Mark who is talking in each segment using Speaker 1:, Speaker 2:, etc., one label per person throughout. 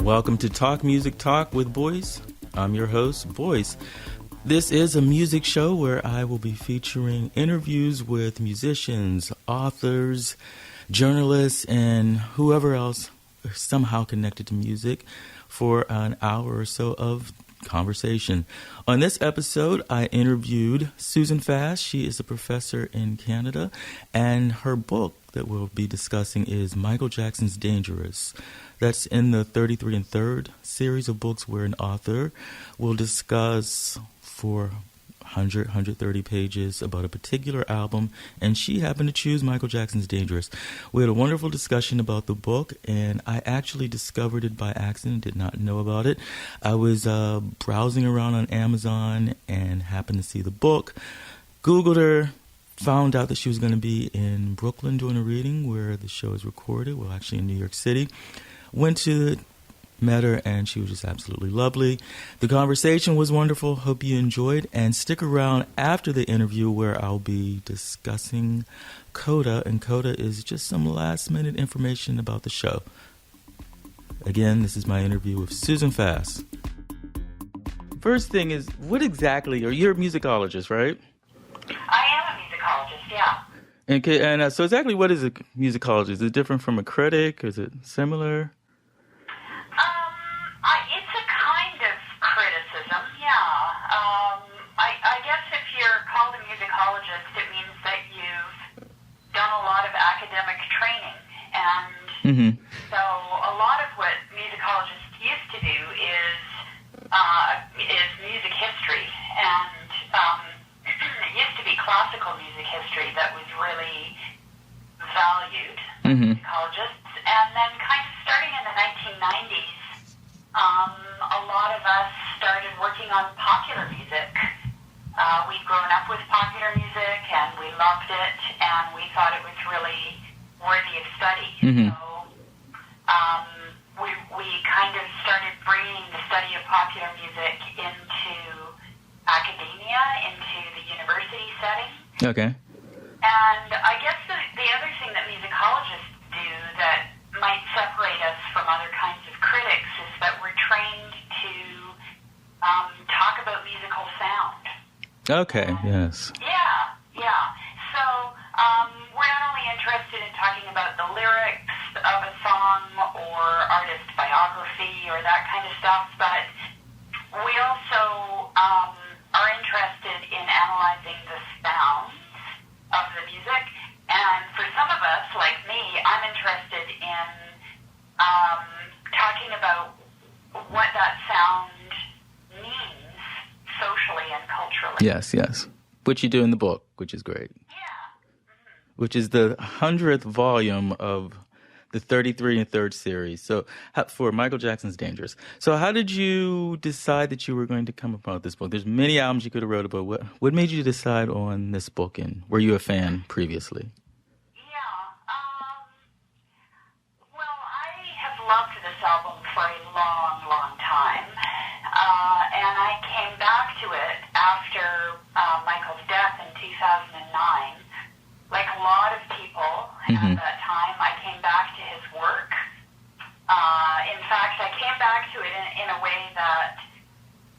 Speaker 1: Welcome to Talk Music Talk with Boice. I'm your host, Boice. This is a music show where I will be featuring interviews with musicians, authors, journalists, and whoever else somehow connected to music for an hour or so of conversation. On this episode, I interviewed Susan Fast. She is a professor in Canada, and her book that we'll be discussing is Michael Jackson's Dangerous. That's in the 33 and Third series of books where an author will discuss for 130 pages about a particular album, and she happened to choose Michael Jackson's Dangerous. We had a wonderful discussion about the book, and I actually discovered it by accident, did not know about it. I was browsing around on Amazon and happened to see the book, Googled her, found out that she was going to be in Brooklyn doing a reading where the show is recorded, well, actually in New York City. Went to it, met her, and she was just absolutely lovely. The conversation was wonderful. Hope you enjoyed. And stick around after the interview where I'll be discussing Coda. And Coda is just some last-minute information about the show. Again, this is my interview with Susan Fast. First thing is, what exactly, you're a musicologist, right?
Speaker 2: I am a musicologist, yeah.
Speaker 1: Okay, and so exactly what is a musicologist? Is it different from a critic? Is it similar?
Speaker 2: It's a kind of criticism, yeah. I guess if you're called a musicologist, it means that you've done a lot of academic training. And so a lot of what musicologists used to do is music history. And it used to be classical music history that was really valued by musicologists. And then kind of starting in the 1990s, a lot of us started working on popular music. We'd grown up with popular music, and we loved it, and we thought it was really worthy of study. So we kind of started bringing the study of popular music into academia, into the university setting. Okay. And I guess the other thing that musicologists do that might separate us from other kinds of critics is that we're trained to talk about musical sound.
Speaker 1: Okay, yes.
Speaker 2: Yeah. So we're not only interested in talking about the lyrics of a song or artist biography or that kind of stuff, but we also are interested in analyzing the sounds of the music. And for some of us, like me, I'm interested in talking about what that sound means socially and culturally.
Speaker 1: Yes. Which you do in the book, which is great.
Speaker 2: Yeah.
Speaker 1: Which is the 100th volume of the 33 and Third series. So for Michael Jackson's Dangerous. So how did you decide that you were going to come about this book? There's many albums you could have wrote about. What made you decide on this book, and were you a fan previously?
Speaker 2: Well, I have loved this album for a long, long time. And I came back to it after Michael's death in 2009. Like a lot of people at that time, I came back to his work. In fact, I came back to it in a way that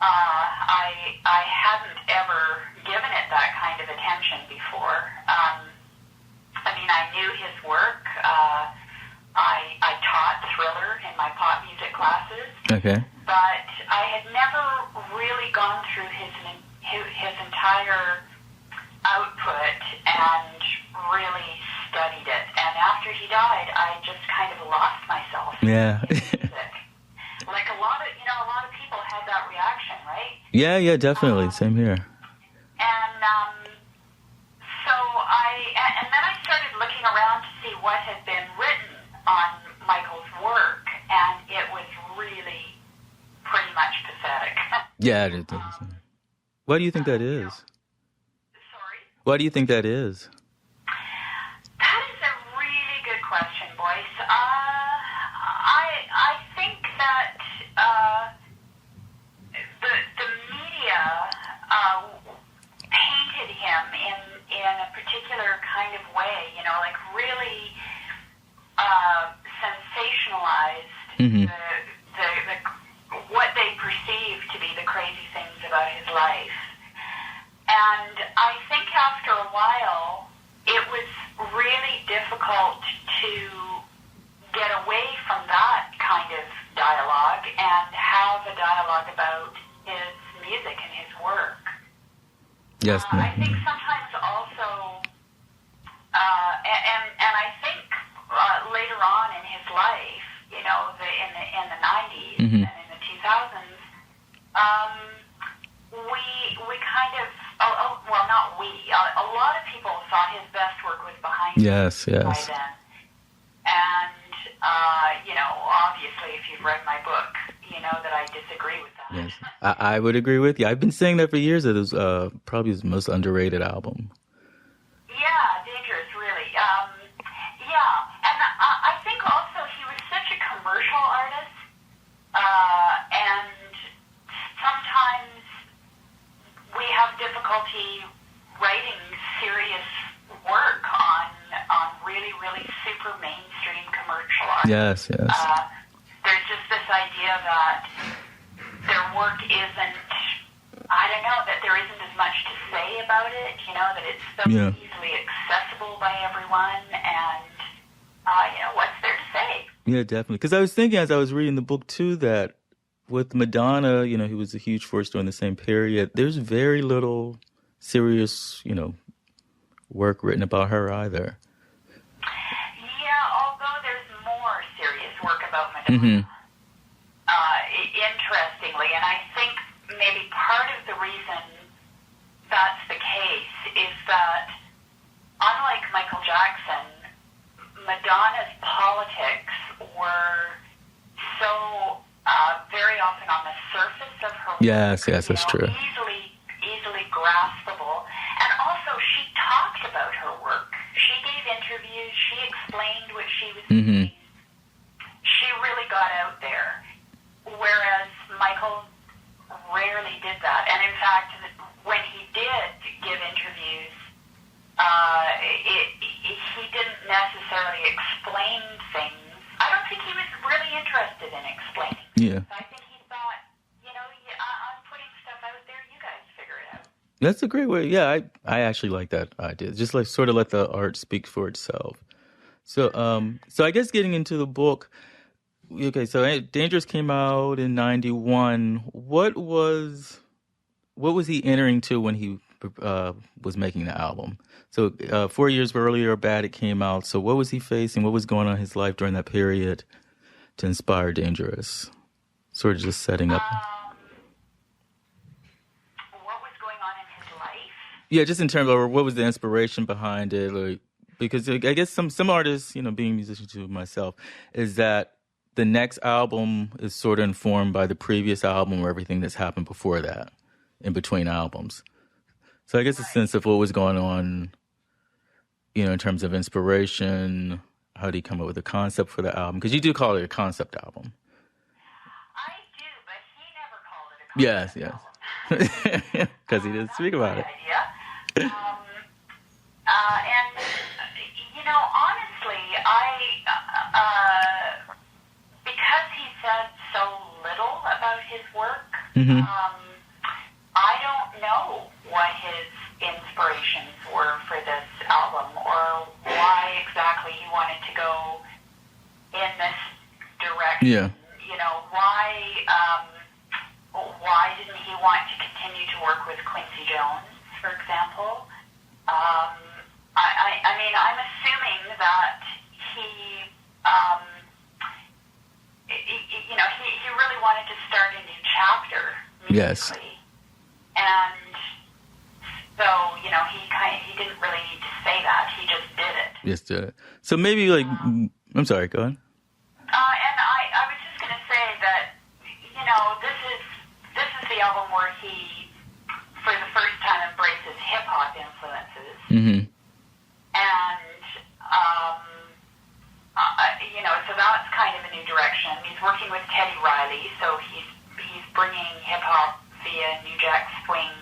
Speaker 2: I hadn't ever given it that kind of attention before. I knew his work. I taught Thriller in my pop music classes. Okay. But I had never really gone through his entire output and really studied it. And after he died, I just kind of lost myself. Yeah. in music. Like a lot of people had that reaction, right?
Speaker 1: Yeah, definitely. Same here.
Speaker 2: And and then I started looking around to see what had been written on Michael's work, and it was really pretty much pathetic.
Speaker 1: Yeah, it is. Why do you think that is?
Speaker 2: Sorry?
Speaker 1: Why do you think that is?
Speaker 2: That is a really good question, Boice. I think that the media painted him in a particular kind of way, like really sensationalized the about his life. And I think after a while, it was really difficult to get away from that kind of dialogue and have a dialogue about his music and his work.
Speaker 1: Yes.
Speaker 2: I think sometimes also, and I think later on in his life, you know, in the 90s and in the 2000s, we kind of, well, not we, a lot of people thought his best work was behind him by then. And, you know, obviously, if you've read my book, you know that I disagree with that.
Speaker 1: Yes, I would agree with you. I've been saying that for years, that it was probably his most underrated album.
Speaker 2: Yeah, Dangerous, really. Yeah, and I think also he was such a commercial artist, and sometimes we have difficulty writing serious work on really, really super mainstream commercial art.
Speaker 1: Yes.
Speaker 2: There's just this idea that their work isn't, I don't know, that there isn't as much to say about it, you know, that it's so easily accessible by everyone, and, you know, what's there to say?
Speaker 1: Yeah, definitely. Because I was thinking as I was reading the book, too, that with Madonna, you know, he was a huge force during the same period. There's very little serious, you know, work written about her either.
Speaker 2: Yeah, although there's more serious work about Madonna, interestingly, and I think maybe part of the reason that's the case is that, unlike Michael Jackson, Madonna's politics were so very often on the surface of her work.
Speaker 1: Yes, that's true.
Speaker 2: Easily graspable. And also, she talked about her work. She gave interviews. She explained what she was doing. She really got out there. Whereas Michael rarely did that. And in fact, when he did give interviews, he didn't necessarily explain things. I don't think he was really interested in explaining things.
Speaker 1: Yeah.
Speaker 2: I think he thought, you know, I'm putting stuff out there, you guys figure it out.
Speaker 1: That's a great way. Yeah, I actually like that idea. Just like sort of let the art speak for itself. So I guess getting into the book, okay, so Dangerous came out in 91. What was he entering to when he was making the album? So 4 years earlier, Bad It came out. So what was he facing? What was going on in his life during that period to inspire Dangerous? Sort of just setting up.
Speaker 2: What was going on in his life?
Speaker 1: Yeah, just in terms of what was the inspiration behind it? Like, because I guess some artists, you know, being a musician to myself, is that the next album is sort of informed by the previous album or everything that's happened before that, in between albums. So I guess a sense of what was going on, you know, in terms of inspiration. How do you come up with a concept for the album? Because you do call it a concept album.
Speaker 2: I do, but he never called it a concept album.
Speaker 1: Yes. Because he didn't speak about it.
Speaker 2: Idea. And, you know, honestly, because he said so little about his work, I don't know what his inspirations were for this album or why exactly he wanted to go in this direction.
Speaker 1: Yeah.
Speaker 2: You know, why didn't he want to continue to work with Quincy Jones, for example? I mean, I'm assuming that he really wanted to start a new chapter musically.
Speaker 1: Yes.
Speaker 2: And so, you know, he didn't really need to say that. He just did it.
Speaker 1: Just did it. So maybe like, I'm sorry, go ahead.
Speaker 2: And I was just going to say that, you know, this is the album where he, for the first time, embraces hip-hop influences. And, you know, so that's kind of a new direction. He's working with Teddy Riley, so he's bringing hip-hop via New Jack Swing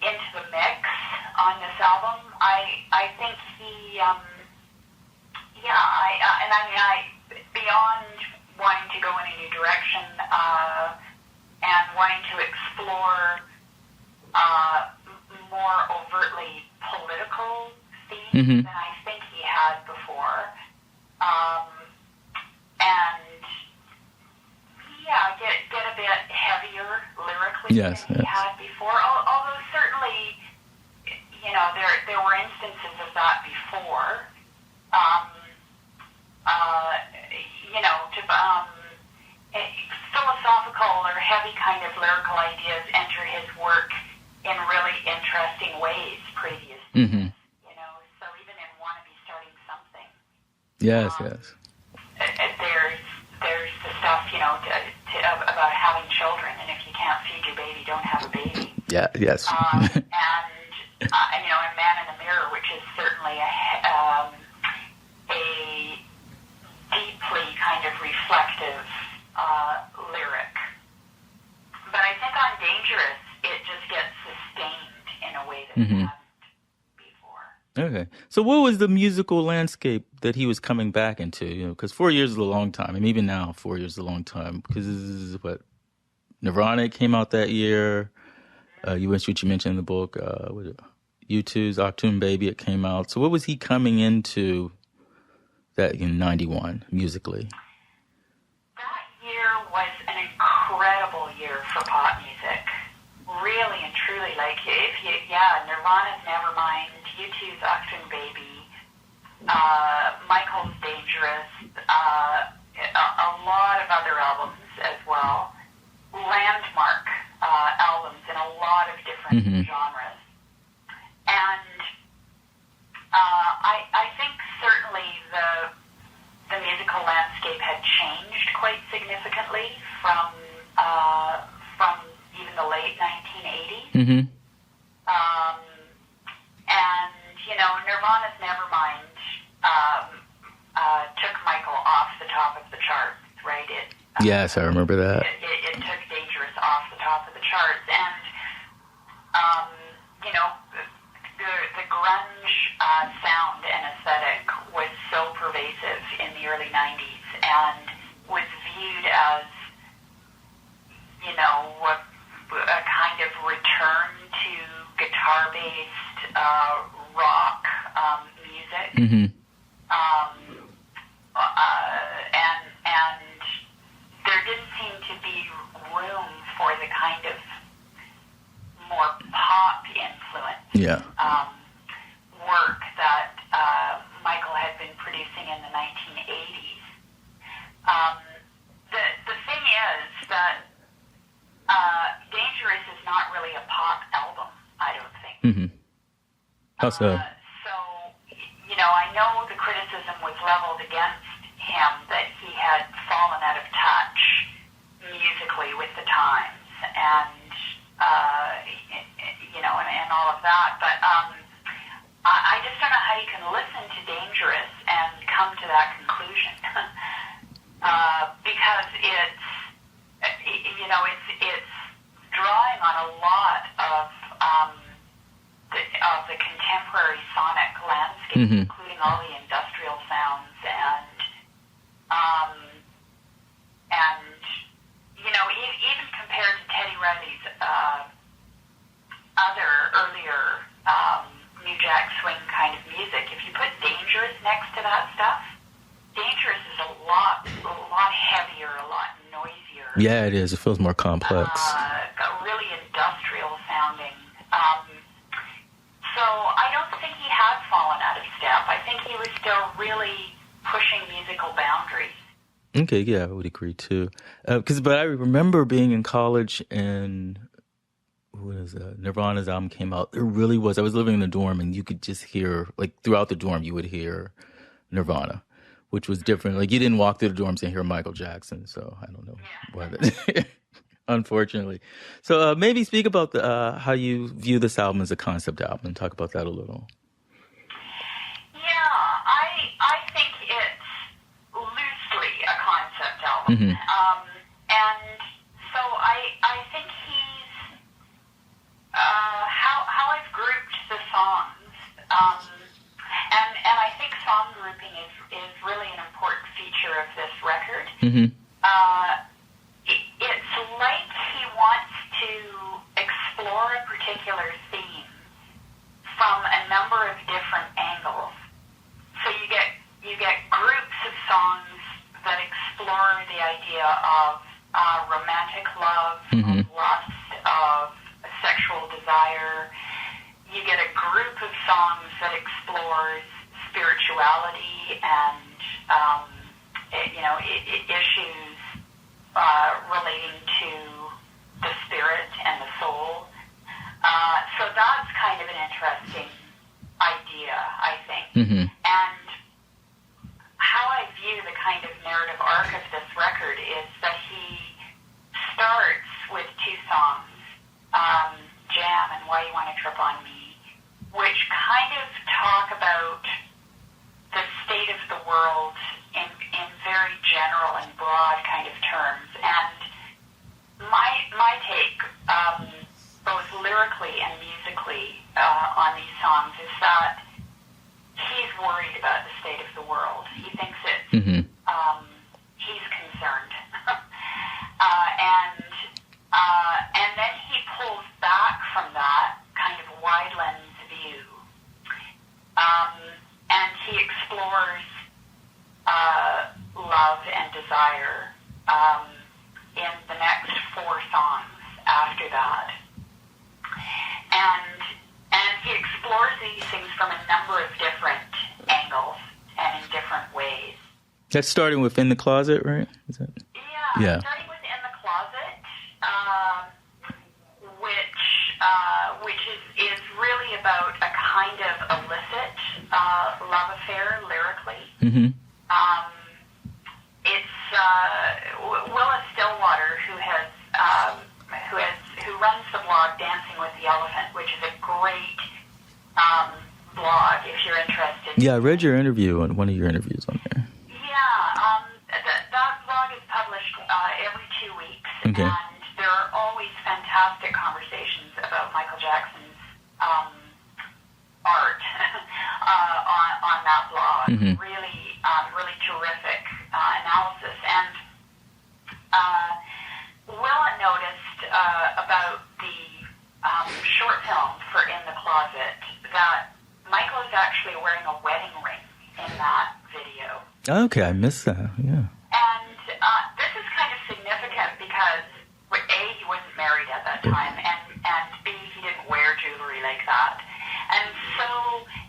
Speaker 2: into the mix on this album. I think he, beyond wanting to go in a new direction and wanting to explore more overtly political themes than I think he had before. And get a bit heavier lyrically than he had before. Although certainly, there were instances of that before. Philosophical or heavy kind of lyrical ideas enter his work in really interesting ways previously. So even in Wanna Be Starting Something.
Speaker 1: Yes.
Speaker 2: There's the stuff, about having children, and if you can't feed your baby, don't have a baby.
Speaker 1: Yeah, yes.
Speaker 2: And Man in the Mirror, which is certainly a deeply kind of reflective lyric. But I think on Dangerous, it just gets sustained in a way that it hasn't before.
Speaker 1: Okay. So what was the musical landscape that he was coming back into? Because 4 years is a long time. And even now, 4 years is a long time. Because this is Nirvana came out that year. You mentioned in the book, U2's Octoon Baby, it came out. So what was he coming into that in 91 musically?
Speaker 2: That year was an incredible year for pop music. Really and truly, Nirvana's Nevermind, U2's Octoon Baby, Michael's Dangerous, a lot of other albums as well, landmark albums in a lot of different genres. And I think certainly the musical landscape had changed quite significantly from even the late 1980s. And Nirvana's Nevermind took Michael off the top of the charts, right?
Speaker 1: Yes, I remember that.
Speaker 2: It took Dangerous off the top of the charts, and the grunge sound and aesthetic was so pervasive in the early 90s and was viewed as, a kind of return to guitar-based rock music. And there didn't seem to be room for the kind of more pop influence work that Michael had been producing in the 1980s. The thing is that Dangerous is not really a pop album, I don't think.
Speaker 1: How so?
Speaker 2: I know the criticism was leveled against him that he had fallen out of touch musically with the times and all of that. But I just don't know how you can listen to Dangerous and come to that conclusion because it's drawing on a lot of the contemporary sonic landscape, including all the industrial sounds and even compared to Teddy Riley's other earlier New Jack Swing kind of music, if you put Dangerous next to that stuff, Dangerous is a lot heavier, a lot noisier.
Speaker 1: Yeah, it is. It feels more complex.
Speaker 2: Really industrial sounding. So I don't think he had fallen out of step. I think he was still really pushing musical boundaries.
Speaker 1: Okay, yeah, I would agree too. But I remember being in college and Nirvana's album came out. There really was. I was living in a dorm and you could just hear, throughout the dorm, you would hear Nirvana, which was different. You didn't walk through the dorms and hear Michael Jackson. So I don't know why that. Unfortunately. So maybe speak about how you view this album as a concept album and talk about that a little.
Speaker 2: Yeah, I think it's loosely a concept album. And so I think he's, how I've grouped the songs, and I think song grouping is really an important feature of this record. It's like he wants to explore a particular theme from a number of different angles. So you get groups of songs that explore the idea of romantic love, of lust, of sexual desire. You get a group of songs that explores spirituality and issues relating to the spirit and the soul. So that's kind of an interesting idea, I think. And how I view the kind of narrative arc of this record is that he starts with two songs, Jam and Why You Want to Trip on Me, which kind of talk about the state of the world in very general and broad kind of terms. And my take, both lyrically and musically, on these songs is that he's worried about the state of the world. He thinks it's, he's concerned. And then he pulls back from that kind of wide lens view. And he explores love and desire in the next four songs after that. And he explores these things from a number of different angles and in different ways.
Speaker 1: That's starting with In the Closet, right? Is that? Yeah.
Speaker 2: Starting with In the Closet, which is really about a kind of illicit love affair lyrically. It's Willa Stillwater, who runs the blog Dancing with the Elephant, which is a great blog if you're interested.
Speaker 1: Yeah, I read your interview, one of your interviews on there.
Speaker 2: Yeah, that blog is published every 2 weeks, and there are always fantastic conversations about Michael Jackson's art on that blog. Really terrific analysis. And Willa noticed about the short film for In the Closet that Michael is actually wearing a wedding ring in that video.
Speaker 1: Okay, I missed that, yeah.
Speaker 2: And this is kind of significant because, A, he wasn't married at that time, and B, he didn't wear jewelry like that. And so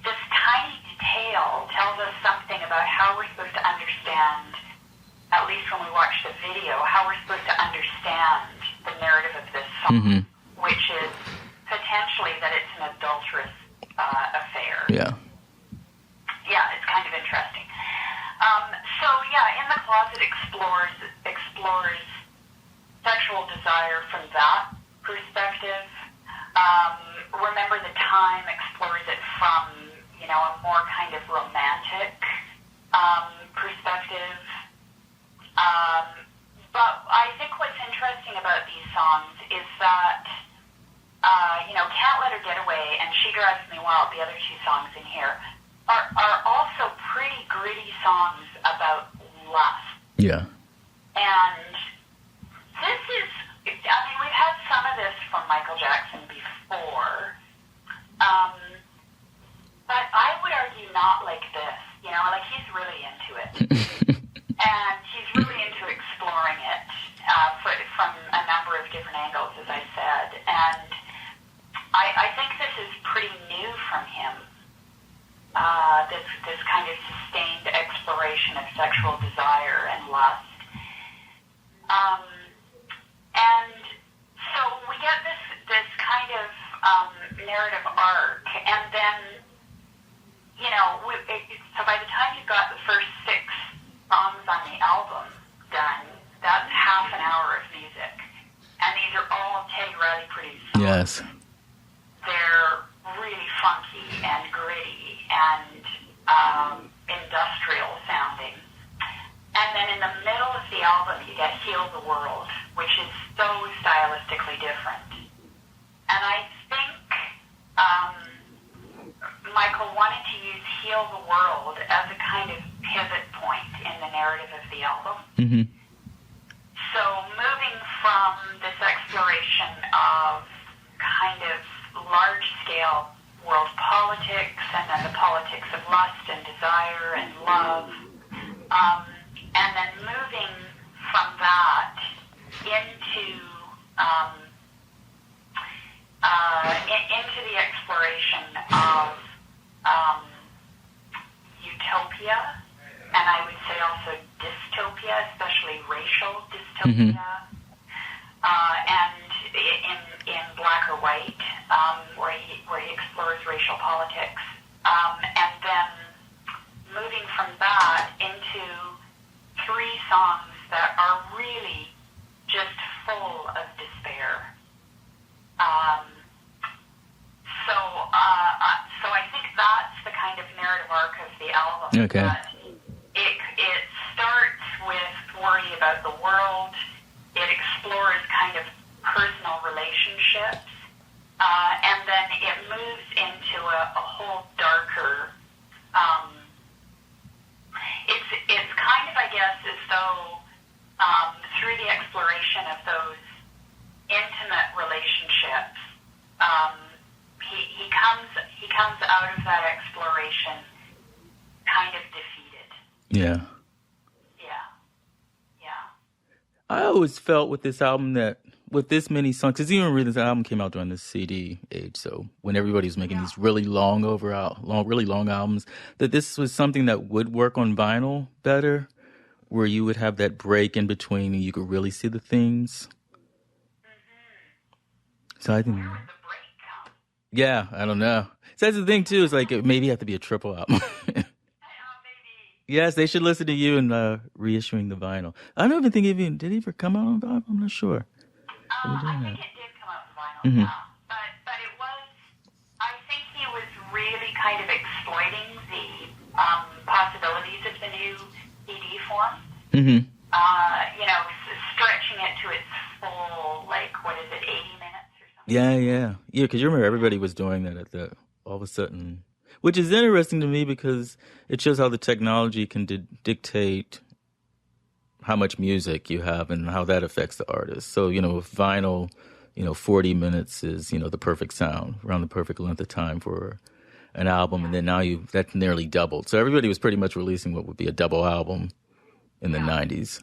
Speaker 2: this tiny detail tells us something about how we're supposed to understand, at least when we watch the video, how we're supposed to understand the narrative of this song, which is potentially that it's an adulterous affair.
Speaker 1: Yeah.
Speaker 2: Yeah, it's kind of interesting. In the Closet explores sexual desire from that perspective. Remember the Time explores it from, a more kind of romantic perspective. But I think what's interesting about these songs is that, Can't Let Her Get Away and She Drives Me Wild, the other two songs in here, are also pretty gritty songs about lust.
Speaker 1: Yeah.
Speaker 2: And this is, we've had some of this from Michael Jackson before, but I would argue not like this. He's really into it. And he's really into exploring it from a number of different angles, as I said. And I think this is pretty new from him. This kind of sustained exploration of sexual desire and lust. And so we get this kind of narrative arc, and then, so by the time you've got the first 6 songs on the album done, that's half an hour of music. And these are all Teddy Riley produced songs.
Speaker 1: Yes.
Speaker 2: They're really funky and gritty and industrial sounding. And then in the middle of the album, you get Heal the World, which is so stylistically different. And I think Michael wanted to use Heal the World as a kind of pivot point in the narrative of the album. So moving from this exploration politics, and then the politics of lust and desire and love, and then moving from that into the exploration of utopia, and I would say also dystopia, especially racial dystopia, and in Black or White, where he explores racial politics, and then moving from that into 3 songs that are really just full of despair. So I think that's the kind of narrative arc of the album.
Speaker 1: Okay.
Speaker 2: That it starts with worry about the world. It explores kind of personal relationships, and then it moves into a whole darker. It's kind of, I guess, as though through the exploration of those intimate relationships, he comes out of that exploration kind of defeated.
Speaker 1: Yeah. I always felt with this album that with this many songs, because even really this album came out during the CD age, so when everybody was making these really long albums, that this was something that would work on vinyl better, where you would have that break in between and you could really see the themes. So I think, yeah, I don't know. So that's the thing too. Is like it maybe have to be a triple album. Yes, they should listen to you and reissuing the vinyl. I don't even think did it ever come out on vinyl? I'm not sure.
Speaker 2: I think it did come out on vinyl, but it was. I think he was really kind of exploiting the possibilities of the new CD form. Stretching it to its full, like, what is it, 80 minutes or something?
Speaker 1: Yeah, because you remember everybody was doing that all of a sudden, which is interesting to me because it shows how the technology can dictate how much music you have and how that affects the artist. So, with vinyl, 40 minutes is, the perfect sound, around the perfect length of time for an album. And then now that's nearly doubled. So everybody was pretty much releasing what would be a double album in the 90s.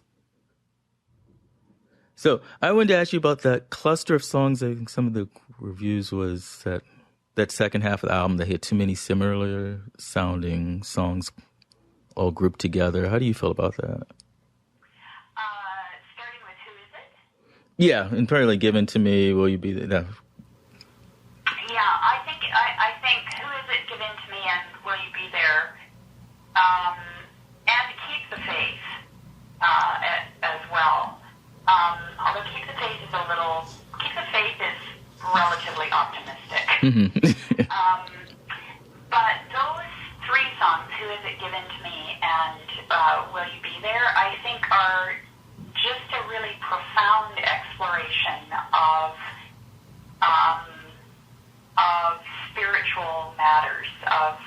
Speaker 1: So I wanted to ask you about that cluster of songs. I think some of the reviews was that second half of the album, they had too many similar sounding songs all grouped together. How do you feel about that?
Speaker 2: Starting with Who Is It?
Speaker 1: Yeah, and probably Given to Me, Will You Be There? No.
Speaker 2: Yeah, I think Who Is It, Given to Me, and Will You Be There, and Keep the Faith as well. Although Keep the Faith is relatively optimistic. But those 3 songs, Who Is It, Given to Me, and Will You Be There, I think are just a really profound exploration of spiritual matters, of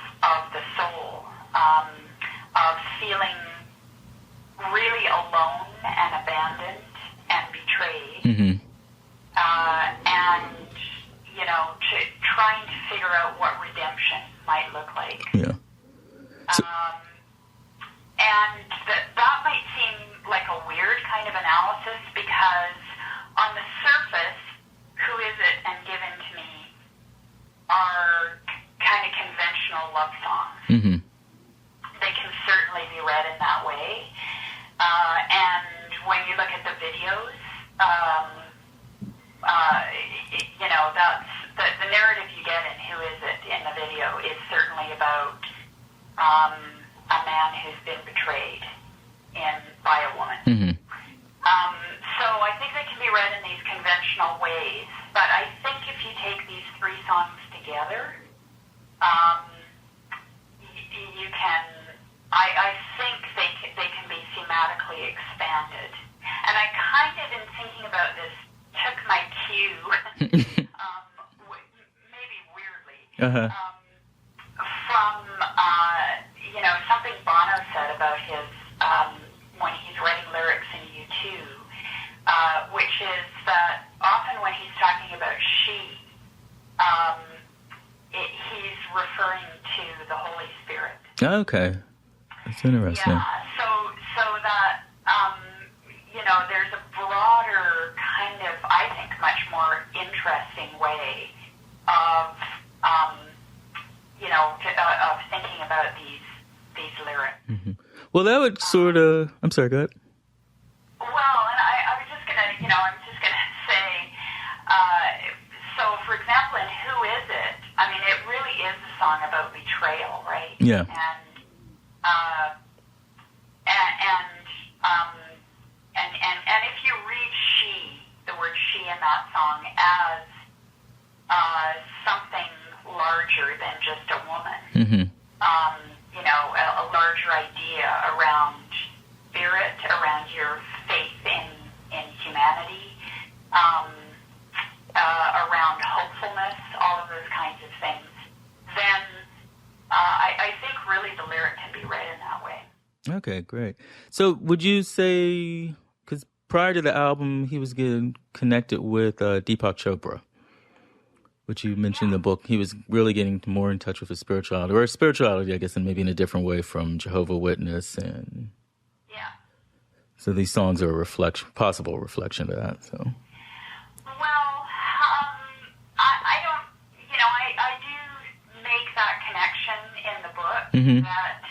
Speaker 2: the soul, of feeling really alone and abandoned and betrayed, and trying to figure out what redemption might look like.
Speaker 1: Yeah. So,
Speaker 2: and that might seem like a weird kind of analysis because on the surface, Who Is It and Given to Me are kind of conventional love songs. They can certainly be read in that way. And when you look at the videos, that's the narrative you get in Who Is It in the video is certainly about a man who's been betrayed by a woman. So I think they can be read in these conventional ways, but I think if you take these 3 songs together, you can. I think they can be thematically expanded, and I kind of, in thinking about this, took my cue, maybe weirdly, from something Bono said about his when he's writing lyrics in U2, which is that often when he's talking about she, he's referring
Speaker 1: Okay. That's interesting.
Speaker 2: Yeah, so that, there's a broader kind of, I think, much more interesting way of, of thinking about these lyrics.
Speaker 1: Mm-hmm. Well, that would sort of, I'm sorry, go ahead.
Speaker 2: Well, and I was just going to, say, so for example, in Who Is It? I mean, it really is a song about betrayal, right?
Speaker 1: Yeah.
Speaker 2: And if you read the word she in that song as something larger than just a woman,
Speaker 1: Mm-hmm.
Speaker 2: A larger idea around spirit, around your faith in humanity, around hopefulness, all of those kinds of things, then I think really the lyric can be read in that way.
Speaker 1: Okay, great. So would you say, because prior to the album, he was getting connected with Deepak Chopra, which you mentioned in the book, he was really getting more in touch with his spirituality, I guess, and maybe in a different way from Jehovah's Witness. And
Speaker 2: yeah.
Speaker 1: So these songs are a possible reflection of that. So.
Speaker 2: Well, I don't, I do make that connection in the book
Speaker 1: Mm-hmm.
Speaker 2: that,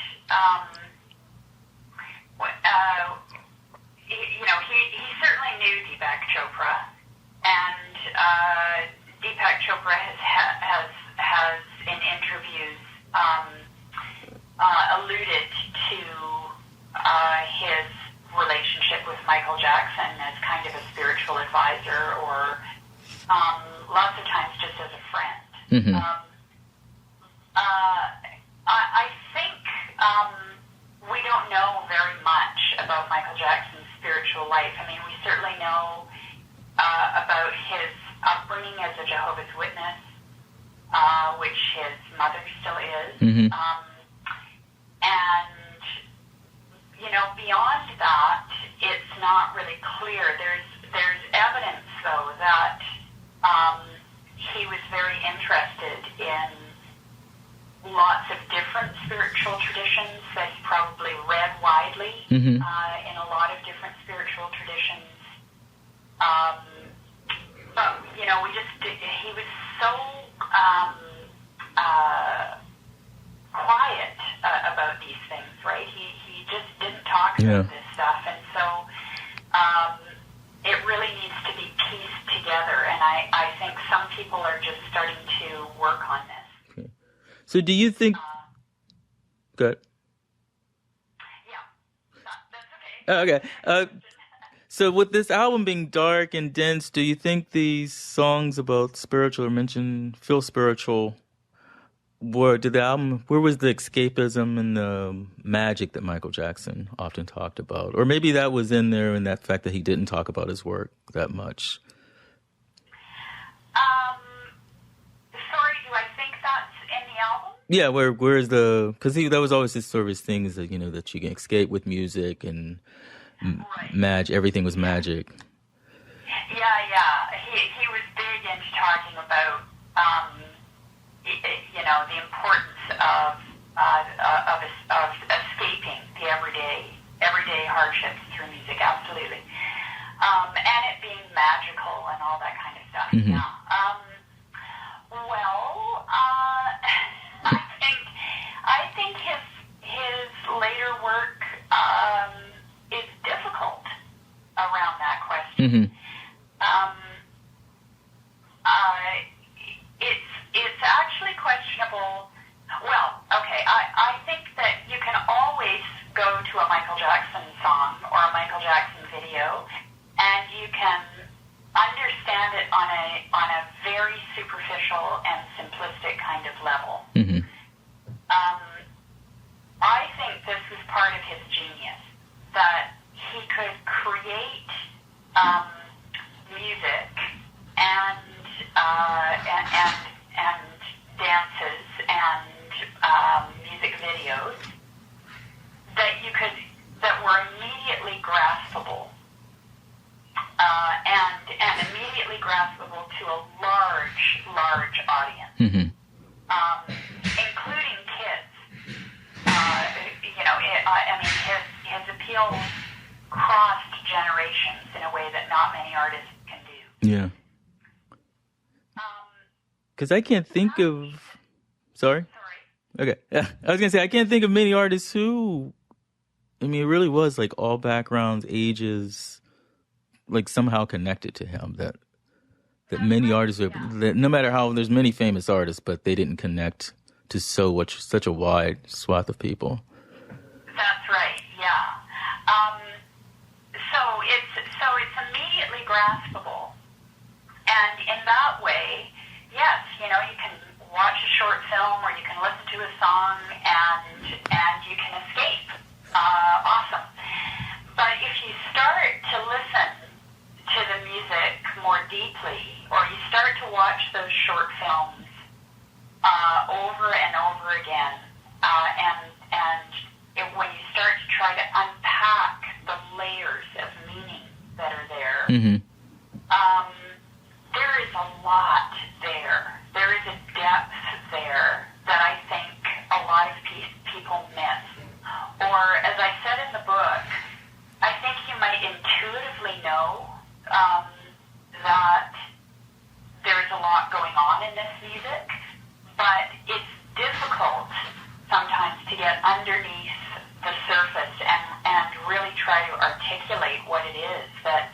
Speaker 2: he certainly knew Deepak Chopra, and Deepak Chopra has in interviews alluded to his relationship with Michael Jackson as kind of a spiritual advisor, or lots of times just as a friend.
Speaker 1: Mm-hmm.
Speaker 2: I think we don't know very much about Michael Jackson's spiritual life. I mean, we certainly know about his upbringing as a Jehovah's Witness, which his mother still is.
Speaker 1: Mm-hmm.
Speaker 2: And, beyond that, it's not really clear. There's evidence, though, that he was very interested in lots of different spiritual traditions, that he probably read widely
Speaker 1: Mm-hmm.
Speaker 2: In a lot of different spiritual traditions. But, he was so quiet about these things, right? He just didn't talk about this stuff. And so it really needs to be pieced together. And I think some people are just starting to work on this.
Speaker 1: Okay. So do you think... Go ahead.
Speaker 2: Yeah, that's okay.
Speaker 1: Okay. So with this album being dark and dense, do you think these songs about spiritual feel spiritual? Where was the escapism and the magic that Michael Jackson often talked about? Or maybe that was in there in that fact that he didn't talk about his work that much.
Speaker 2: Sorry, do I think that's in the album?
Speaker 1: Yeah, where's because that was always his sort of his thing, is that, that you can escape with music and
Speaker 2: Right.
Speaker 1: Everything was magic.
Speaker 2: Yeah. He was big into talking about, the importance of escaping the everyday hardships through music. Absolutely, and it being magical and all that kind of stuff.
Speaker 1: Mm-hmm.
Speaker 2: Yeah. I think his later work is difficult around that question.
Speaker 1: Mm-hmm.
Speaker 2: It's actually questionable. Well, okay, I think that you can always go to a Michael Jackson song or a Michael Jackson video, and you can understand it on a very superficial and simplistic kind of level.
Speaker 1: Mm-hmm.
Speaker 2: I think this was part of his genius, that he could create music and dances and music videos that were immediately graspable and immediately graspable to a large audience,
Speaker 1: Mm-hmm.
Speaker 2: Including kids. feel crossed generations in a way that not many artists can do.
Speaker 1: Yeah. Because I can't think of... Sorry? Okay. Yeah. I was going to say, I can't think of many artists who... I mean, it really was like all backgrounds, ages, like somehow connected to him. That many artists, that no matter how, there's many famous artists, but they didn't connect to such a wide swath of people.
Speaker 2: That's right, yeah. So it's immediately graspable. And in that way, yes, you can watch a short film or you can listen to a song and you can escape. Awesome. But if you start to listen to the music more deeply, or you start to watch those short films over and over again, when you start to try to unpack the layers of meaning that are there, there is a lot there. There is a depth there that I think a lot of people miss. Or, as I said in the book, I think you might intuitively know that there's a lot going on in this music, but it's difficult sometimes to get underneath the surface and really try to articulate what it is that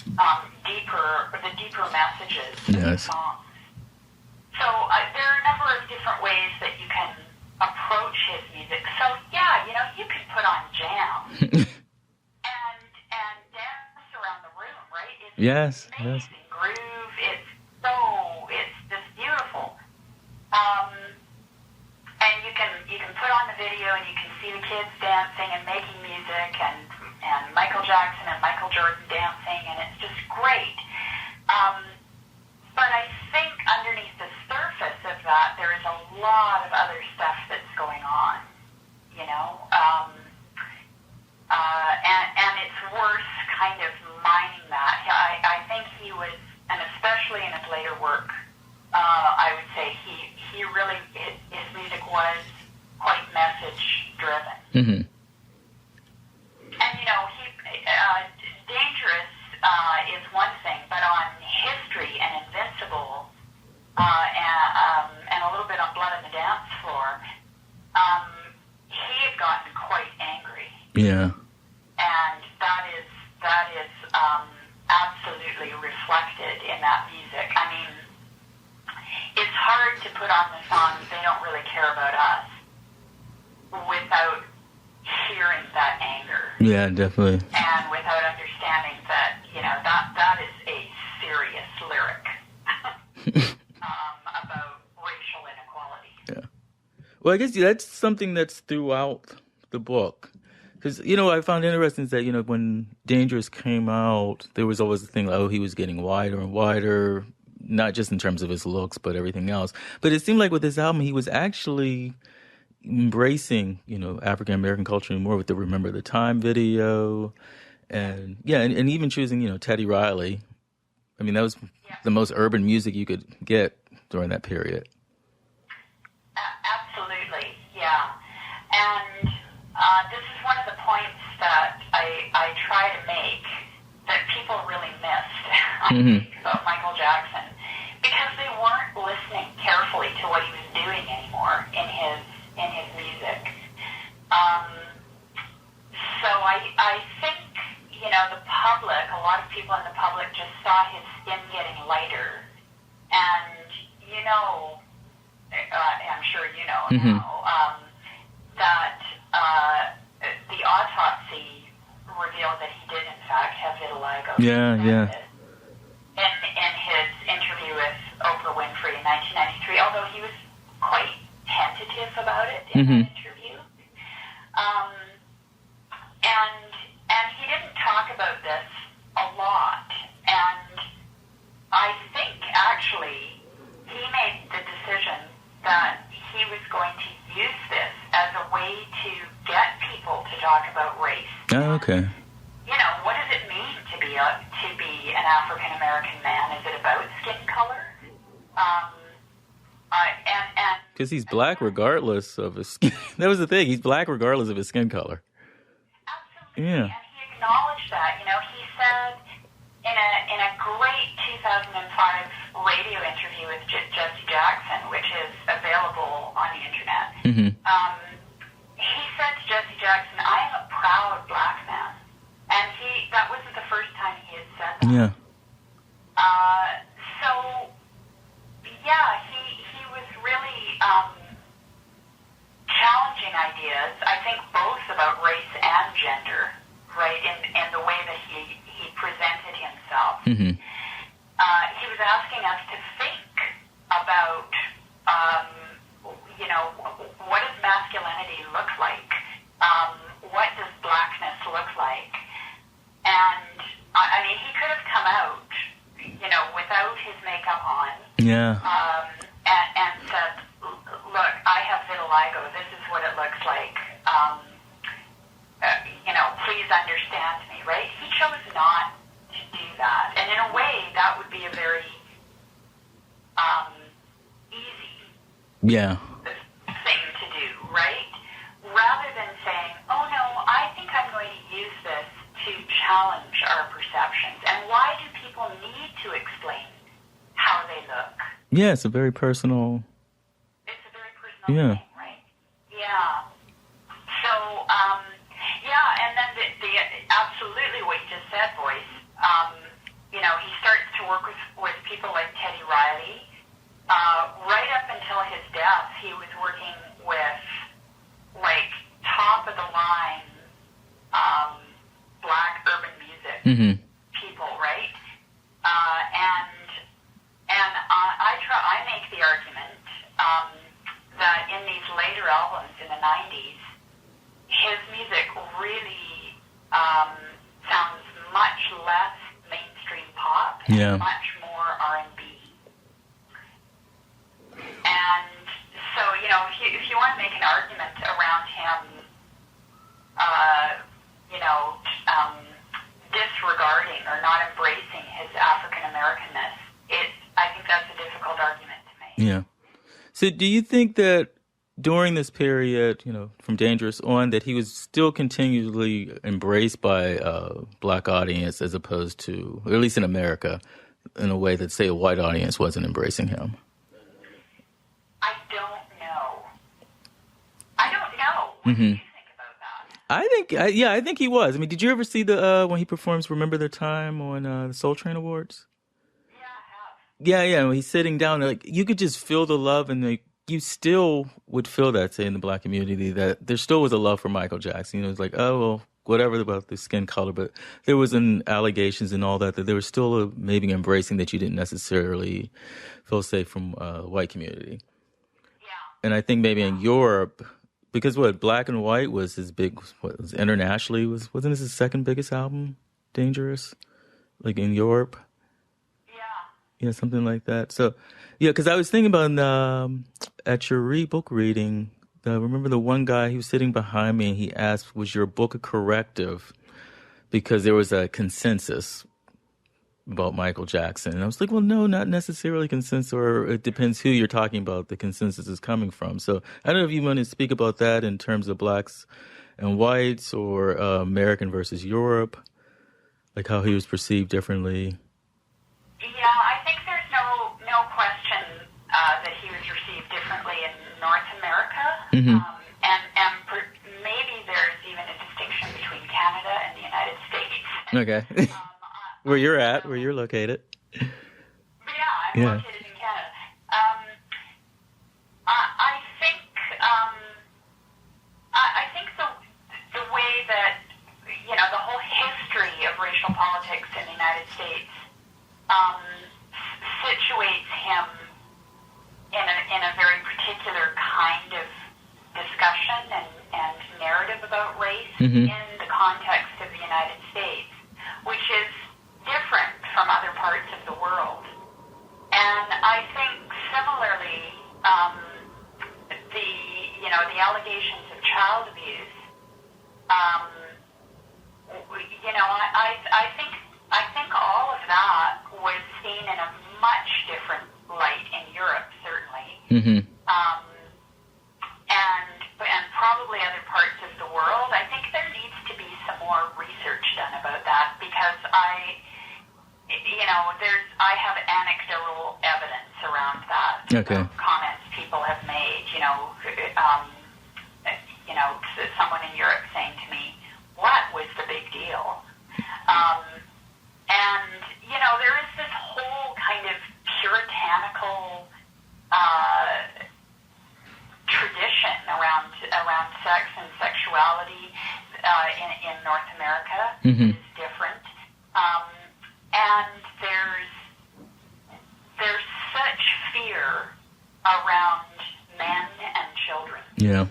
Speaker 2: the deeper messages of the songs. So there are a number of different ways that you can approach his music. So yeah, you can put on jam and dance around the room, right? It's amazing groove. It's just beautiful. And you can put on the video and you can see the kids dancing and making music and Michael Jackson and Michael Jordan dancing, and it's just great. But I think underneath the surface of that, there is a lot of other stuff that's going on, and it's worth kind of mining that. I think he was, and especially in his later work, I would say he really, his music was quite message-driven. Mm-hmm. And, Dangerous is one thing, but on History and Invincible, and a little bit on Blood on the Dance Floor, he had gotten quite angry.
Speaker 1: Yeah.
Speaker 2: And that is absolutely reflected in that music. I mean, it's hard to put on the songs "They Don't Really Care About Us" without hearing that anger.
Speaker 1: Yeah, definitely.
Speaker 2: And without understanding that, that is a serious lyric about racial inequality.
Speaker 1: Yeah. Well, I guess that's something that's throughout the book. Because, I found interesting that, when Dangerous came out, there was always the thing, he was getting wider and wider, not just in terms of his looks, but everything else. But it seemed like with this album, he was actually embracing, African-American culture more with the Remember the Time video. And, and even choosing, Teddy Riley. I mean, that was the most urban music you could get during that period.
Speaker 2: Absolutely, yeah. And this is one of the points that I try to make that people really missed, I think, about Michael Jackson, because they weren't listening carefully to what he was doing anymore in his music. So I think, the public, a lot of people in the public just saw his skin getting lighter. And, I'm sure now, that the autopsy revealed that he did, in fact, have vitiligo.
Speaker 1: Yeah.
Speaker 2: In his interview with Oprah Winfrey in 1993, although he was quite tentative about it in that interview. And he didn't talk about this a lot. And I think, actually, he made the decision that he was going to use this as a way to get people to talk about race.
Speaker 1: Oh, okay.
Speaker 2: What does it mean to be an African American man? Is it about skin color?
Speaker 1: Because he's black regardless of his skin. That was the thing. He's black regardless of his skin color.
Speaker 2: Absolutely.
Speaker 1: Yeah.
Speaker 2: And he acknowledged that. You know, he said in a great 2005 radio interview with Jesse Jackson, which is available on the internet, he said to Jesse Jackson, "I am a proud black man." And that wasn't the first time he had said that.
Speaker 1: Yeah.
Speaker 2: So, yeah, he was really challenging ideas, I think both about race and gender, right, in the way that he presented himself. He was asking us to think about, you know, what does masculinity look like? What does blackness look like? And, I mean, he could have come out, you know, without his makeup on.
Speaker 1: Yeah.
Speaker 2: And said, "Look, I have vitiligo. This is what it looks like. You know, please understand me," right? He chose not to do that. And in a way, that would be a very easy thing to do, right? Rather than saying, "Oh, no, I think I'm going to use this to challenge our perceptions." And why do people need to explain how they look?
Speaker 1: Yeah, it's a very personal...
Speaker 2: It's a very personal thing, right? Yeah. So, yeah, and then the absolutely what you just said, Boice, you know, he starts to work with people like Teddy Riley. Right up until his death, he was working with, like, top-of-the-line black urban music people, right? I make the argument that in these later albums in the 90s, his music really sounds much less mainstream pop and much more R&B. And so, you know, if you want to make an argument around him, you know, disregarding or not embracing his African-Americanness, I think that's a difficult argument to make.
Speaker 1: Yeah. So do you think that during this period, you know, from Dangerous on, that he was still continually embraced by a black audience as opposed to, or at least in America, in a way that, say, a white audience wasn't embracing him?
Speaker 2: I don't know. What do you think about that?
Speaker 1: I think he was. I mean, did you ever see the when he performs "Remember the Time" on the Soul Train Awards?
Speaker 2: Yeah, I have.
Speaker 1: Yeah. When he's sitting down, like, you could just feel the love, and like, you still would feel that, say, in the black community, that there still was a love for Michael Jackson. You know, it's like, oh, well, whatever about the skin color, but there was allegations and all that there was still a maybe embracing that you didn't necessarily feel safe from the white community.
Speaker 2: Yeah.
Speaker 1: And I think maybe in Europe, because Black and White was his big, was internationally, wasn't this his second biggest album, Dangerous? Like in Europe? Yeah, something like that. So, yeah, because I was thinking about at your book reading, remember the one guy, he was sitting behind me and he asked, was your book a corrective? Because there was a consensus about Michael Jackson. And I was like, well, no, not necessarily consensus, or it depends who you're talking about, the consensus is coming from. So I don't know if you want to speak about that in terms of blacks and whites, or American versus Europe, like how he was perceived differently.
Speaker 2: Yeah, I think there's no question that he was received differently in North America, and maybe there's even a distinction between Canada and the United States.
Speaker 1: Okay. Where you're at, where you're located.
Speaker 2: Yeah, I'm located in Canada. I think the way that, you know, the whole history of racial politics in the United States situates him in a very particular kind of discussion and narrative about race in the context of the United States, which is different from other parts of the world. And I think similarly, the allegations of child abuse, I think all of that was seen in a much different light in Europe, certainly, and probably other parts of the world. I think there needs to be some more I have anecdotal evidence around that.
Speaker 1: Okay.
Speaker 2: Comments people have made, someone in Europe saying to me, what was the big deal? And, there is this whole kind of puritanical tradition around sex and sexuality in North America.
Speaker 1: Mm-hmm.
Speaker 2: Is different. And there's such fear around men and children.
Speaker 1: Yeah.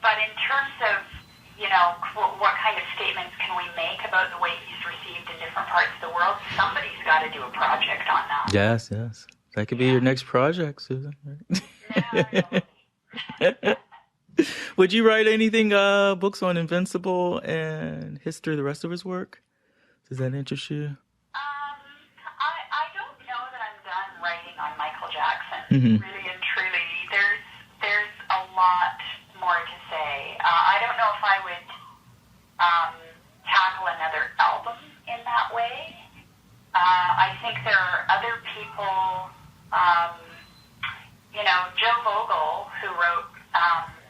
Speaker 2: But in terms of, what kind of statements can we make about the way he's received in different parts of the world, somebody's got to do a project on that.
Speaker 1: Yes. That could be your next project, Susan.
Speaker 2: No.
Speaker 1: Would you write anything, books on Invincible and history of the rest of his work? Does that interest you?
Speaker 2: I don't know that I'm done writing on Michael Jackson.
Speaker 1: Mm-hmm.
Speaker 2: Really and truly, there's a lot more to say. I don't know if I would tackle another album in that way. I think there are other people, Joe Vogel, who wrote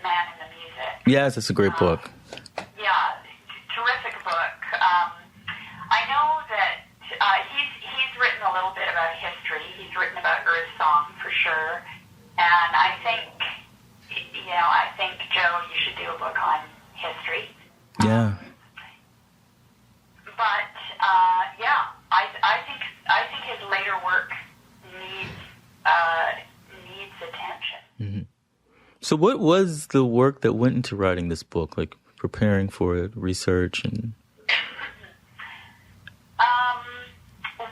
Speaker 2: Man in the Music.
Speaker 1: Yes, it's a great book.
Speaker 2: Yeah, terrific book. I know that he's written a little bit about history. He's written about Earth Song for sure, and I think Joe, you should do a book on history.
Speaker 1: Yeah.
Speaker 2: But I think his later work needs attention.
Speaker 1: Mm-hmm. So what was the work that went into writing this book, like preparing for it, research and...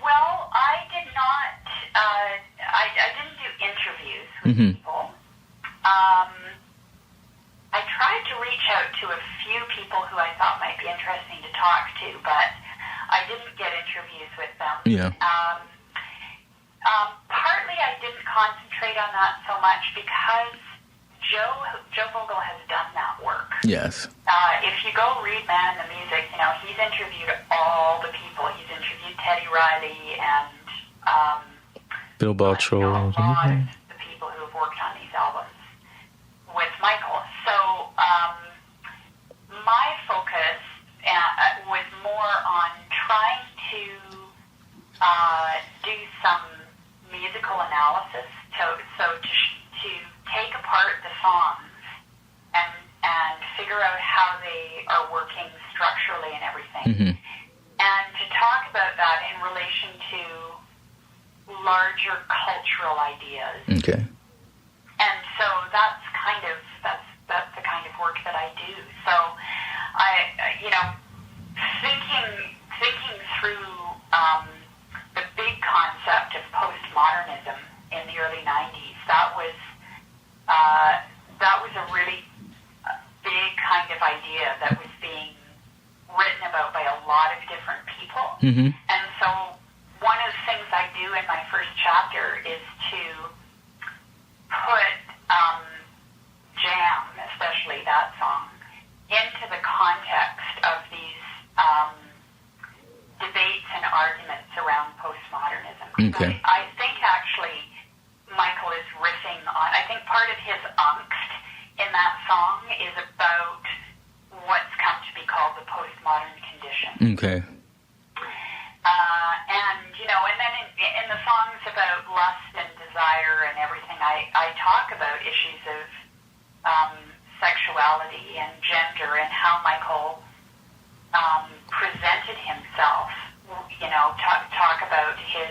Speaker 2: Well, I did not, I didn't do interviews with
Speaker 1: Mm-hmm.
Speaker 2: people. I tried to reach out to a few people who I thought might be interesting to talk to, but I didn't get interviews with them.
Speaker 1: Yeah.
Speaker 2: Partly I didn't concentrate on that so much because Joe Vogel has done that work.
Speaker 1: Yes.
Speaker 2: If you go read Man in the Music, he's interviewed all the people. He's interviewed Teddy Riley and
Speaker 1: Bill Bottrell.
Speaker 2: a lot of the people who have worked on these albums with Michael. So my focus was more on trying to do some musical analysis, so to take apart the songs and figure out how they are working structurally and everything,
Speaker 1: Mm-hmm.
Speaker 2: and to talk about that in relation to larger cultural ideas.
Speaker 1: Okay.
Speaker 2: And so that's the kind of work that I do. So thinking through the big concept of postmodernism in the early 90s, that was a really big kind of idea that was being written about by a lot of different people.
Speaker 1: Mm-hmm.
Speaker 2: And so one of the things I do in my first chapter is to put Jam, especially that song, into the context of these debates and arguments around postmodernism.
Speaker 1: Okay.
Speaker 2: I think actually Michael is riffing on, I think part of his angst in that song is about what's come to be called the postmodern condition.
Speaker 1: Okay.
Speaker 2: And then in the songs about lust and desire and everything, I talk about issues of sexuality and gender and how Michael presented himself. Talk about his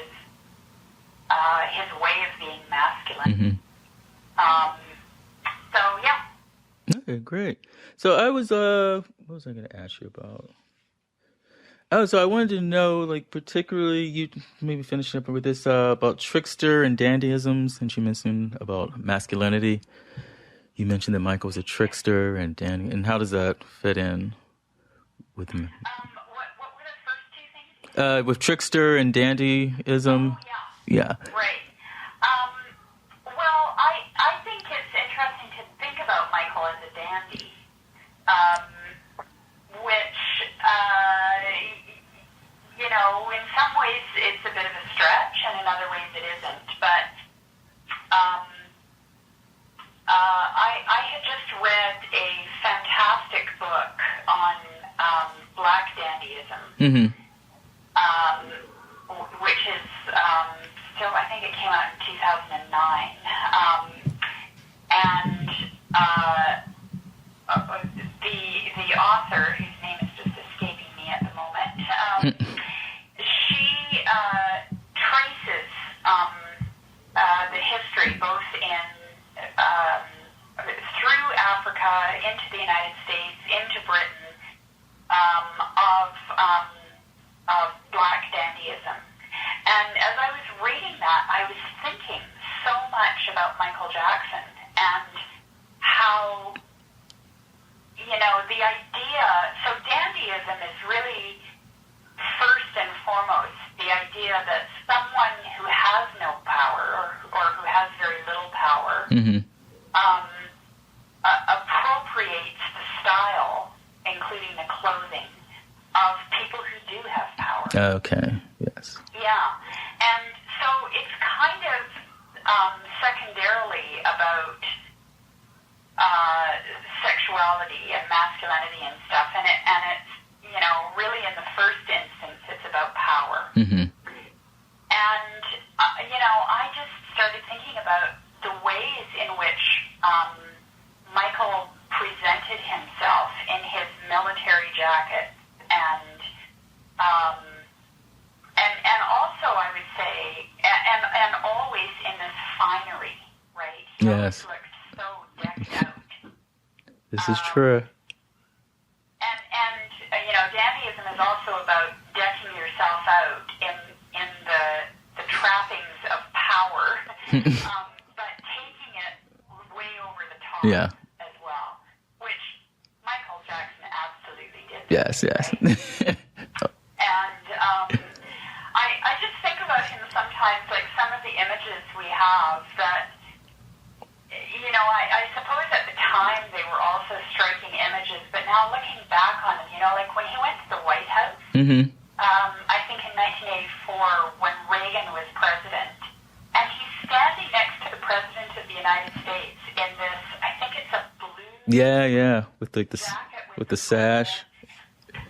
Speaker 2: way of being masculine.
Speaker 1: Mm-hmm.
Speaker 2: So yeah.
Speaker 1: Okay, great. So I was, what was I going to ask you about? Oh, so I wanted to know, like, particularly, you maybe finishing up with this, about trickster and dandyism, since you mentioned about masculinity. You mentioned that Michael was a trickster and dandy, and how does that fit in with him?
Speaker 2: What were the first two things?
Speaker 1: With trickster and dandyism.
Speaker 2: Oh,
Speaker 1: yeah.
Speaker 2: Right. Well, I think it's interesting to think about Michael as a dandy. which, in some ways it's a bit of a stretch, and in other ways it isn't. But I had just read a fantastic book on Black Dandyism, which is still, I think it came out in 2009, and the author, whose name is just escaping me at the moment, she traces the history both in through Africa into the United States, into Britain, of Black Dandyism. And as I was reading that, I was thinking so much about Michael Jackson and how, the idea, so dandyism is really first and foremost the idea that someone who has no power or who has very little power appropriates the style, including the clothing, of people who do have power.
Speaker 1: Okay, yes.
Speaker 2: Yeah, and so it's kind of secondarily about sexuality and masculinity and stuff, and it's really in the first instance it's about power. And I just started thinking about the ways in which Michael presented himself in his military jacket, and also I would say, and always in this finery, right? He
Speaker 1: Yes.
Speaker 2: always looked so decked out.
Speaker 1: This is true.
Speaker 2: And dandyism is also about decking yourself out in the trappings of power, but taking it way over the top as well, which Michael Jackson absolutely did.
Speaker 1: Yes.
Speaker 2: Right? And I just think about him sometimes, like some of the images we have that, I suppose at the time they were also striking images, but now looking back on them, like when he went to the White House, I think in 1984 when Reagan was president, and he's standing next to the President of the United States in this, I think it's a blue
Speaker 1: with like
Speaker 2: jacket
Speaker 1: with the sash.
Speaker 2: And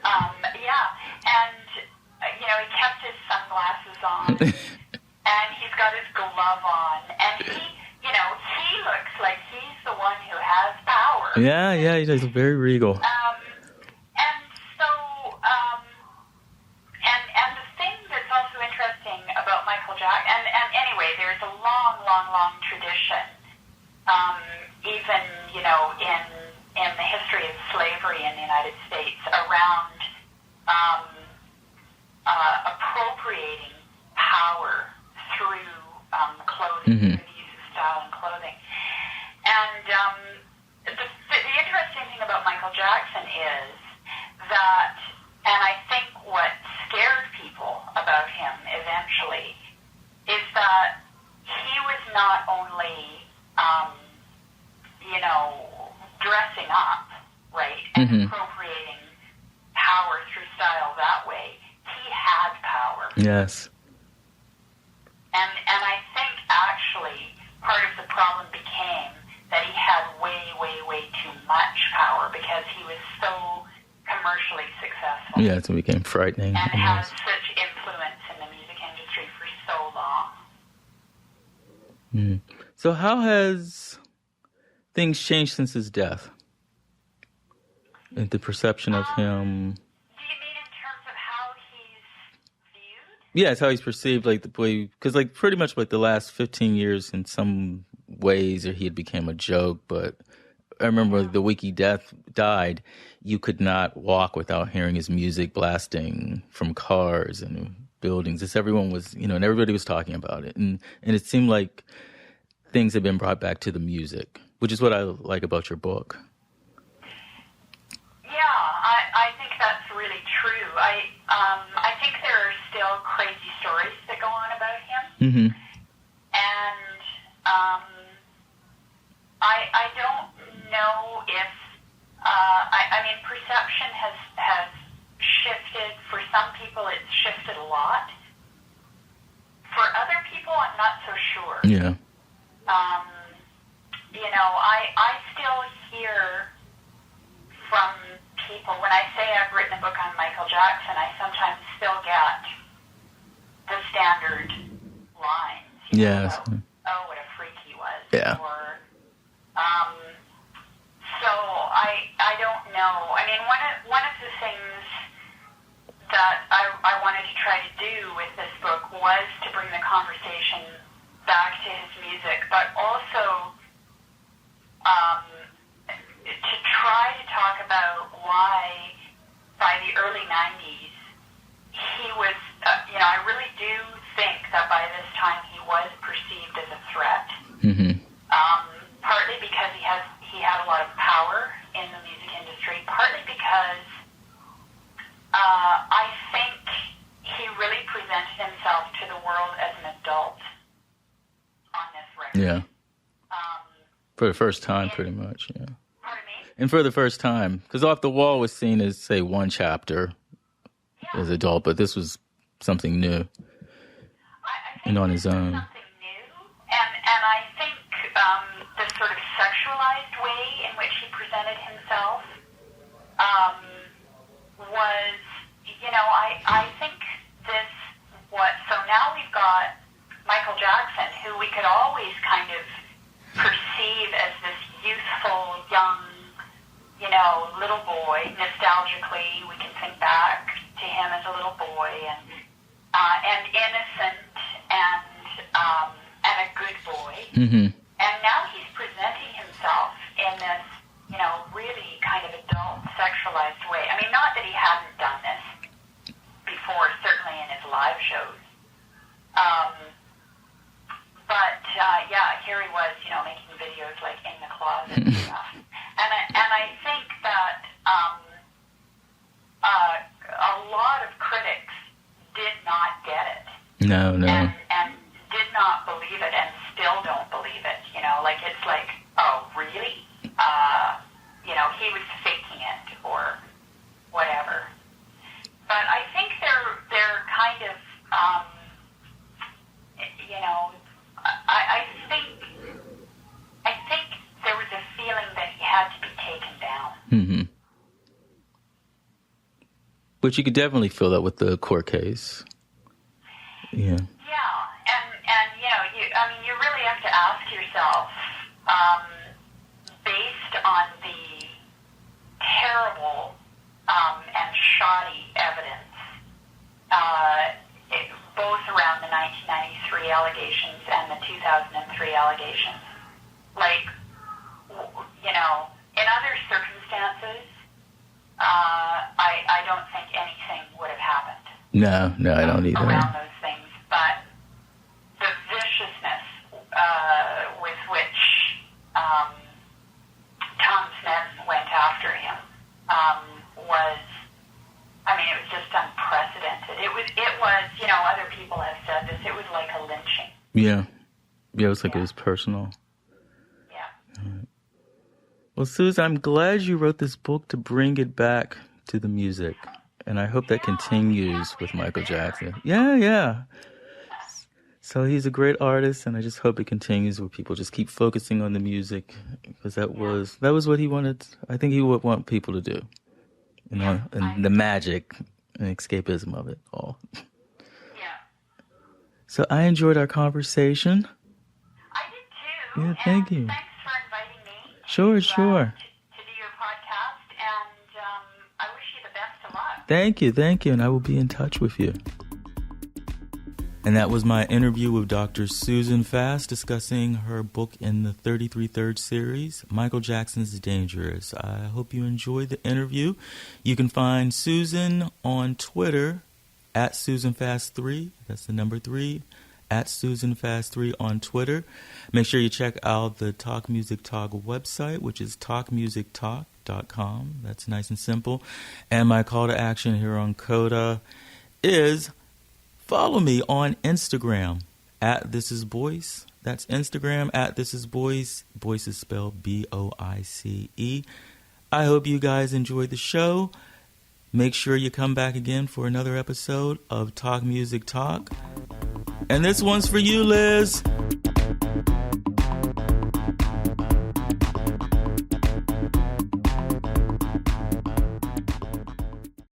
Speaker 2: he kept his sunglasses on, and he's got his glove on, and he looks like he's the one who has power.
Speaker 1: Yeah, he does, very regal.
Speaker 2: And so, and the thing that's also interesting about Michael Jackson, and anyway, there's a long tradition, even, in the history of slavery in the United States around appropriating power through clothing, through the use of style and clothing. And the interesting thing about Michael Jackson is that, and I think what scared people about him eventually, is that he was not only, dressing up, right, and appropriating power through style that way. He had power.
Speaker 1: Yes.
Speaker 2: And I think actually part of the problem became that he had way too much power because he was so commercially successful.
Speaker 1: Yeah, it became frightening.
Speaker 2: And had such influence in the music industry for so long.
Speaker 1: So how has things changed since his death? And the perception of him.
Speaker 2: Do you mean in terms of how he's viewed?
Speaker 1: Yeah, it's how he's perceived, like the way, because like pretty much like the last 15 years in some ways he had become a joke. But I remember the week he died, you could not walk without hearing his music blasting from cars and buildings. It's everyone was, and everybody was talking about it. And it seemed like things had been brought back to the music, which is what I like about your book.
Speaker 2: Yeah, I think that's really true. I think there are still crazy stories that go on about him. And I don't know if I mean, perception has shifted. For some people, it's shifted a lot. For other people, I'm not so sure.
Speaker 1: Yeah.
Speaker 2: You know, I still hear from people, when I say I've written a book on Michael Jackson, I sometimes still get the standard lines.
Speaker 1: Yes.
Speaker 2: Know, oh, what a freak he was.
Speaker 1: Yeah.
Speaker 2: Or, so I don't know. I mean, one of the things that I wanted to try to do with this book was to bring the conversation back to his music, but also to try to talk about why by the early 90s he was, you know, I really do think that by this time he was perceived as a threat. Mm-hmm. Partly because he had a lot of power in the music industry, partly because I think he really presented himself to the world as an adult on this record.
Speaker 1: Yeah. For the first time, pretty much, yeah.
Speaker 2: Pardon me?
Speaker 1: And for the first time, because Off the Wall was seen as, say, one chapter as adult, but this was something new and on his own.
Speaker 2: Something new, and I think the sort of sexualized way in which he presented himself was, you know, I think this, so now we've got Michael Jackson, who we could always kind of perceive as this youthful, young, you know, little boy. Nostalgically, we can think back to him as a little boy and innocent and a good boy. Mm-hmm. And now he's presenting himself in this, you know, really kind of adult, sexualized way. I mean, not that he hadn't done this before, certainly in his live shows. But here he was, you know, making videos like in the closet and stuff. And I think that a lot of critics did not get it.
Speaker 1: No.
Speaker 2: And did not believe it and still don't believe it. You know, like it's like, oh, really? You know, he was faking it or whatever. But I think they're kind of, you know, I think there was a feeling that he had to be taken down.
Speaker 1: Mm-hmm. But you could definitely feel that with the court case. Yeah.
Speaker 2: Yeah, and you know, you really have to ask yourself, based on the terrible and shoddy evidence, both around the 1993 allegations and the 2003 allegations, like, you know, in other circumstances, I don't think anything would have happened. No,
Speaker 1: I don't either.
Speaker 2: Around those things, but the viciousness with which Tom Smith went after him was, I mean, it was just unprecedented. It was, you know, other people have said this, it was like a lynching.
Speaker 1: Yeah, it was like it was personal.
Speaker 2: Yeah.
Speaker 1: Well, Susan, I'm glad you wrote this book to bring it back to the music. And I hope that continues with Michael Jackson. Yeah. So he's a great artist, and I just hope it continues where people just keep focusing on the music, because that was what he wanted. I think he would want people to do, you know, and the magic and escapism of it all. Yeah. So I enjoyed our conversation.
Speaker 2: I did too.
Speaker 1: Yeah, thank you.
Speaker 2: Thanks for inviting me.
Speaker 1: Sure.
Speaker 2: To do your podcast, and I wish you the best of luck.
Speaker 1: Thank you, and I will be in touch with you. And that was my interview with Dr. Susan Fast discussing her book in the 33 Third series, Michael Jackson's Dangerous. I hope you enjoyed the interview. You can find Susan on Twitter at SusanFast3. That's the number 3. At SusanFast3 on Twitter. Make sure you check out the Talk Music Talk website, which is talkmusictalk.com. That's nice and simple. And my call to action here on Coda is follow me on Instagram at This Is Boice. That's Instagram at This Is Boice. Boice is spelled B-O-I-C-E. I hope you guys enjoyed the show. Make sure you come back again for another episode of Talk Music Talk. And this one's for you, Liz.